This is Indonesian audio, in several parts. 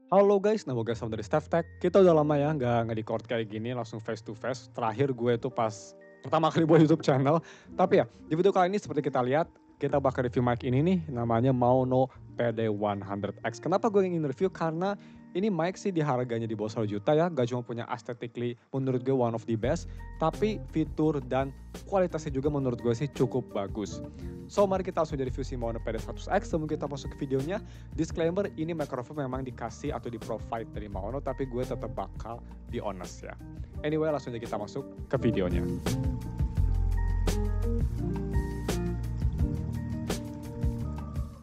Halo guys, nama gue Sam dari Staff Tech. Kita udah lama ya nggak nge-record kayak gini langsung face to face. Terakhir gue itu pas pertama kali buat YouTube channel. Tapi ya, di video kali ini seperti kita lihat, kita bakal review mic ini nih, namanya Maono PD100X. Kenapa gue ingin review? Karena ini mic sih di harganya di bawah 1 juta ya, gak cuma punya aesthetically menurut gue one of the best, tapi fitur dan kualitasnya juga menurut gue sih cukup bagus. So mari kita langsung jadi review si Maono PD100X. Sebelum kita masuk ke videonya, disclaimer, ini mikrofon memang dikasih atau di-provide dari Maono, tapi gue tetap bakal be honest ya. Anyway, langsung aja kita masuk ke videonya.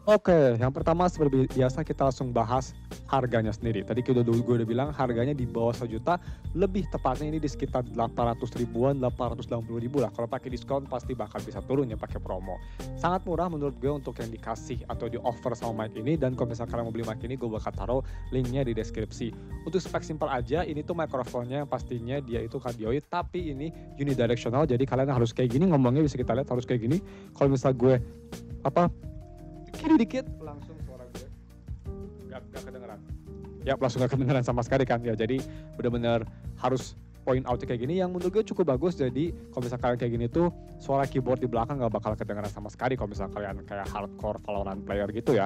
Oke, yang pertama seperti biasa kita langsung bahas harganya sendiri. Tadi gue udah bilang harganya di bawah 1 juta, lebih tepatnya ini di sekitar 800 ribuan, 880 ribu lah. Kalau pakai diskon pasti bakal bisa turun ya pakai promo. Sangat murah menurut gue untuk yang dikasih atau di offer sama mic ini, dan kalau misalnya kalian mau beli mic ini gue bakal taruh linknya di deskripsi. Untuk spek simpel aja, ini tuh mikrofonnya yang pastinya dia itu cardioid, tapi ini unidirectional, jadi kalian harus kayak gini ngomongnya, bisa kita lihat harus kayak gini. Kalau misal gue apa kiri dikit langsung suara gue gak kedengeran. Ya langsung gak kedengeran sama sekali kan ya. Jadi benar-benar harus point out kayak gini yang menurut gue cukup bagus. Jadi kalau misalnya kalian kayak gini tuh suara keyboard di belakang gak bakal kedengeran sama sekali kalau misalnya kalian kayak hardcore Valorant player gitu ya.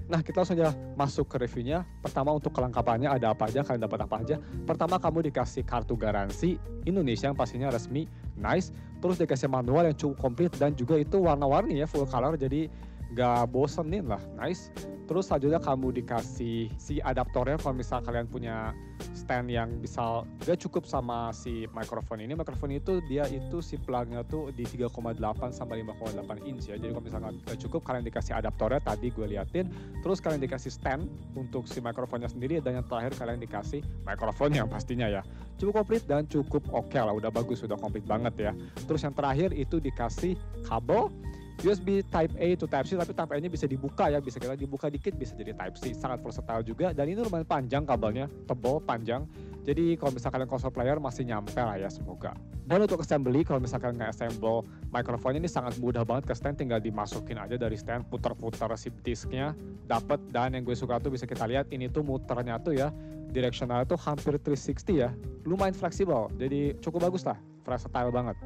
Nah kita langsung aja masuk ke reviewnya. Pertama untuk kelengkapannya ada apa aja, kalian dapat apa aja. Pertama kamu dikasih kartu garansi Indonesia yang pastinya resmi, nice. Terus dikasih manual yang cukup komplit dan juga itu warna-warni ya, full color, jadi gak bosenin lah, nice. Terus selanjutnya kamu dikasih si adaptornya kalau misal kalian punya stand yang bisa gak cukup sama si mikrofon ini. Mikrofon itu dia itu si plugnya tuh di 3,8 sampai 5,8 inch ya. Jadi kalau misalnya gak cukup, kalian dikasih adaptornya tadi gue liatin. Terus kalian dikasih stand untuk si mikrofonnya sendiri, dan yang terakhir kalian dikasih mikrofon yang pastinya ya cukup komplit dan cukup oke lah, udah bagus, udah komplit banget ya. Terus yang terakhir itu dikasih kabel USB Type A to Type C, tapi Type A-nya bisa dibuka ya, bisa kita dibuka dikit bisa jadi Type C, sangat versatile juga. Dan ini lumayan panjang kabelnya, tebal, panjang. Jadi kalau misalkan kalian console player masih nyampe lah ya, semoga. Dan untuk assembly, kalau misalkan nggak assemble mikrofonnya ini sangat mudah banget ke stand, tinggal dimasukin aja dari stand, putar-putar si disknya, dapet. Dan yang gue suka tuh bisa kita lihat ini tuh muternya tuh ya, directional tuh hampir 360 ya, lumayan fleksibel, jadi cukup bagus lah, versatile banget.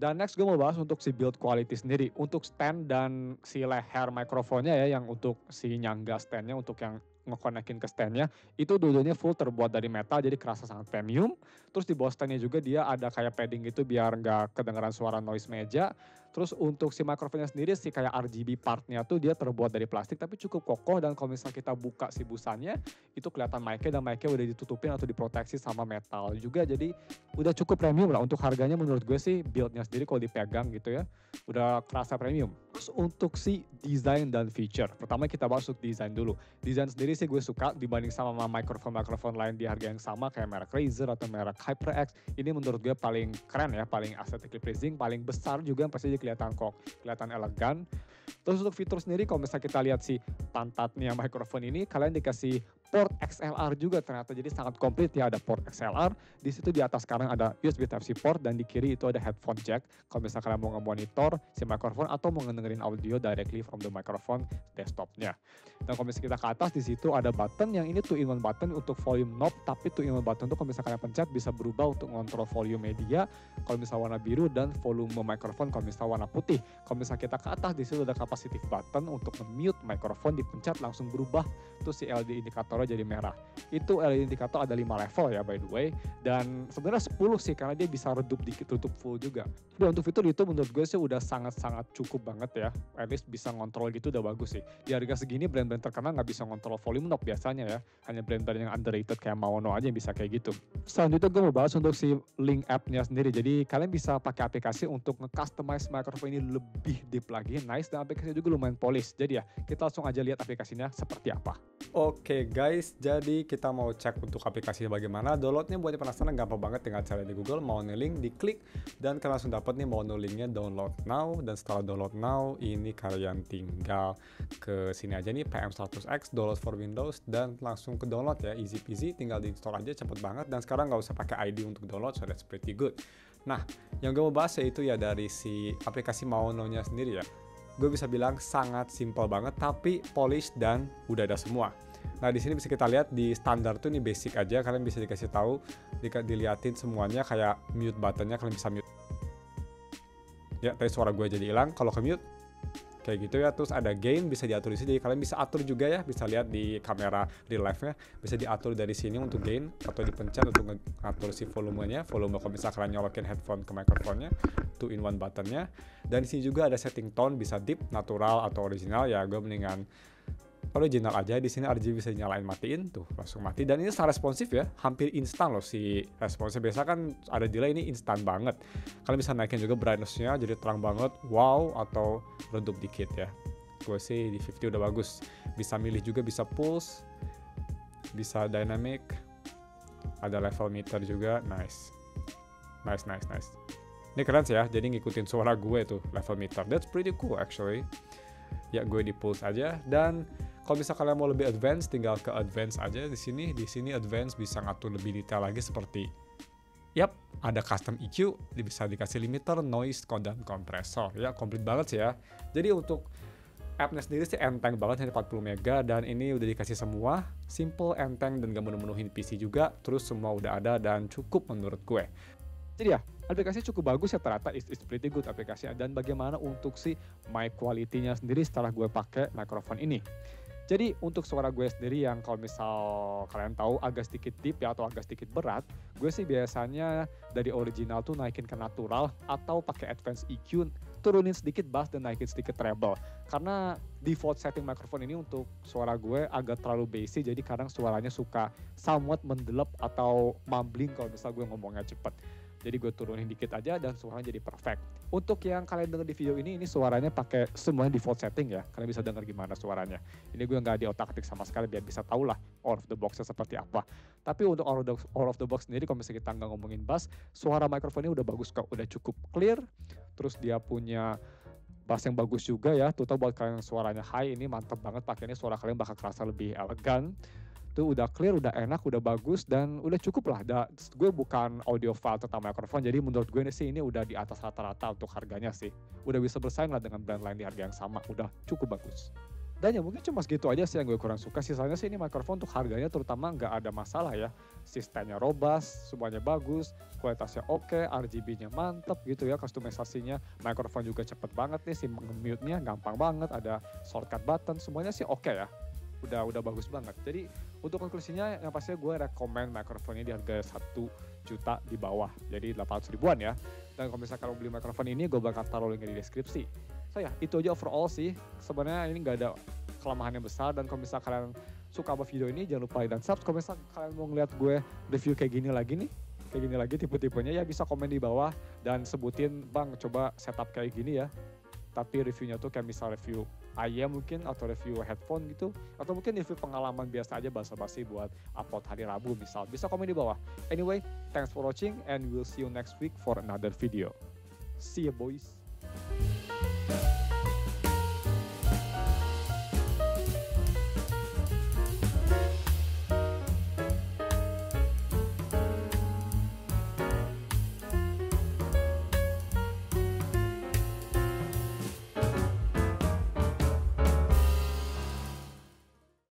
Dan next gue mau bahas untuk si build quality sendiri. Untuk stand dan si leher mikrofonnya ya, yang untuk si nyangga standnya, untuk yang ngekonekin ke standnya, itu dulunya full terbuat dari metal, jadi kerasa sangat premium. Terus di bawah standnya juga dia ada kayak padding gitu biar nggak kedengeran suara noise meja. Terus untuk si mikrofonnya sendiri, si kayak RGB partnya tuh dia terbuat dari plastik tapi cukup kokoh, dan kalau misalnya kita buka si busannya, itu kelihatan mic-nya, dan mic-nya udah ditutupin atau diproteksi sama metal juga. Jadi udah cukup premium lah untuk harganya, menurut gue sih build-nya sendiri kalau dipegang gitu ya, udah kerasa premium. Terus untuk si desain dan feature, pertama kita bahas untuk desain dulu. Desain sendiri sih gue suka dibanding sama mikrofon-mikrofon lain di harga yang sama kayak merek Razer atau merek HyperX. Ini menurut gue paling keren ya, paling aesthetically pleasing, paling besar juga, pasti kelihatan kok, kelihatan elegan. Terus untuk fitur sendiri, kalau misalnya kita lihat si pantatnya mikrofon ini, kalian dikasih port XLR juga ternyata, jadi sangat komplit ya, ada port XLR. Di situ di atas sekarang ada USB Type-C port, dan di kiri itu ada headphone jack. Kalau misalnya kalian mau nge-monitor si mikrofon atau mau ngedengerin audio directly from the microphone desktopnya. Dan kalau misalnya kita ke atas, di situ ada button yang ini 2-in-1 button untuk volume knob, tapi 2-in-1 button itu kalau misalnya kalian pencet bisa berubah untuk ngontrol volume media. Kalau misalnya warna biru, dan volume mikrofon kalau misalnya warna putih. Kalau misalnya kita ke atas, di situ ada capacitive button untuk mute mikrofon, dipencet langsung berubah tuh si LED indikatornya jadi merah. Itu LED indikator ada 5 level ya by the way, dan sebenarnya 10 sih karena dia bisa redup dikit, tutup full juga. Dan untuk fitur itu menurut gue sih udah sangat-sangat cukup banget ya, at least bisa ngontrol gitu udah bagus sih. Di harga segini brand-brand terkenal nggak bisa ngontrol volume knob biasanya ya, hanya brand-brand yang underrated kayak Maono aja yang bisa kayak gitu. Selanjutnya gue mau bahas untuk si link app-nya sendiri. Jadi kalian bisa pakai aplikasi untuk nge-customize mikrofon ini lebih deep lagi, nice, dan aplikasinya juga lumayan polish. Jadi ya kita langsung aja lihat aplikasinya seperti apa. Oke guys, jadi kita mau cek untuk aplikasinya bagaimana. Downloadnya buat yang penasaran gampang banget, tinggal cari di Google Maono link, diklik, dan kalian langsung dapat nih Maono linknya, download now. Dan setelah download now, ini kalian tinggal ke sini aja nih, PM100X, download for Windows, dan langsung ke download ya, easy peasy, tinggal diinstal aja, cepet banget. Dan sekarang nggak usah pakai ID untuk download, so that's pretty good. Nah, yang gue mau bahas yaitu ya dari si aplikasi Maono-nya sendiri ya. Gue bisa bilang sangat simple banget, tapi polish dan udah ada semua. Nah di sini bisa kita lihat di standar tuh ini basic aja, kalian bisa dikasih tahu, diliatin semuanya kayak mute buttonnya, kalian bisa mute. Ya tadi suara gue jadi hilang. Kalau ke mute kayak gitu ya. Terus ada gain bisa diatur di sini, jadi kalian bisa atur juga ya, bisa lihat di kamera real life nya bisa diatur dari sini untuk gain, atau dipencet untuk ngatur si volumenya, volume kalau misalnya kalian nyolokin headphone ke microphone-nya, 2-in-1 buttonnya. Dan di sini juga ada setting tone, bisa deep, natural atau original. Ya gue mendingan original aja. Di sini RGB bisa nyalain matiin tuh langsung mati, dan ini sangat responsif ya, hampir instan loh si responsnya. Biasa kan ada delay, ini instan banget. Kalian bisa naikin juga brightness-nya jadi terang banget, wow, atau redup dikit ya. Gue sih di 50 udah bagus. Bisa milih juga, bisa pulse, bisa dynamic, ada level meter juga. Nice. Ini keren sih ya, jadi ngikutin suara gue tuh level meter. That's pretty cool actually. Ya gue di pulse aja. Dan kalau bisa kalian mau lebih advance, tinggal ke advance aja di sini. Di sini advance bisa ngatur lebih detail lagi seperti ada custom EQ, bisa dikasih limiter, noise, dan kompresor. Ya komplit banget sih ya. Jadi untuk app-nya sendiri sih enteng banget, hanya 40 mega, dan ini udah dikasih semua, simple, enteng, dan gak memenuhi PC juga. Terus semua udah ada dan cukup menurut gue. Jadi ya, aplikasi cukup bagus ya ternyata, it's pretty good aplikasinya. Dan bagaimana untuk si mic quality-nya sendiri setelah gue pakai microphone ini. Jadi untuk suara gue sendiri yang kalau misal kalian tahu agak sedikit deep ya, atau agak sedikit berat, gue sih biasanya dari original tuh naikin ke natural, atau pakai advanced EQ, turunin sedikit bass dan naikin sedikit treble. Karena default setting microphone ini untuk suara gue agak terlalu bassy, jadi kadang suaranya suka somewhat mendelep atau mumbling kalau misal gue ngomongnya cepet. Jadi gue turunin dikit aja dan suaranya jadi perfect. Untuk yang kalian denger di video ini suaranya pakai semuanya default setting ya. Kalian bisa denger gimana suaranya. Ini gue nggak diotak-atik sama sekali biar bisa tahu lah out of the box-nya seperti apa. Tapi untuk out of the box sendiri, kalau misalnya kita nggak ngomongin bass, suara mikrofon ini udah bagus kok. Udah cukup clear. Terus dia punya bass yang bagus juga ya. Terutama buat kalian yang suaranya high, ini mantep banget pakainya, suara kalian bakal kerasa lebih elegan. Tuh udah clear, udah enak, udah bagus, dan udah cukup lah. Gue bukan audiophile tentang mikrofon, jadi menurut gue ini udah di atas rata-rata untuk harganya sih. Udah bisa bersaing lah dengan brand lain di harga yang sama, udah cukup bagus. Dan ya mungkin cuma segitu aja sih yang gue kurang suka. Sisanya sih ini mikrofon untuk harganya terutama nggak ada masalah ya. Sistemnya robust, semuanya bagus, kualitasnya oke, RGB-nya mantep gitu ya, customisasinya. Mikrofon juga cepet banget nih, si mute-nya gampang banget, ada shortcut button, semuanya sih oke ya. Udah bagus banget. Jadi untuk konklusinya yang pastinya gue rekomen mikrofon ini di harga 1 juta di bawah. Jadi 800 ribuan ya. Dan kalau misalnya kalian beli mikrofon ini, gue bakal taruh linknya di deskripsi. So ya, itu aja overall sih. Sebenarnya ini gak ada kelemahan yang besar. Dan kalau misalnya kalian suka sama video ini, jangan lupa like dan subscribe. Kalau misalnya kalian mau ngeliat gue review kayak gini lagi tipe-tipenya, ya bisa komen di bawah. Dan sebutin, bang coba setup kayak gini ya. Tapi reviewnya tuh kayak misal review ayam mungkin, atau review headphone gitu, atau mungkin review pengalaman biasa aja basa-basi buat upload hari Rabu misal, bisa komen di bawah. Anyway, thanks for watching and we'll see you next week for another video. See ya boys.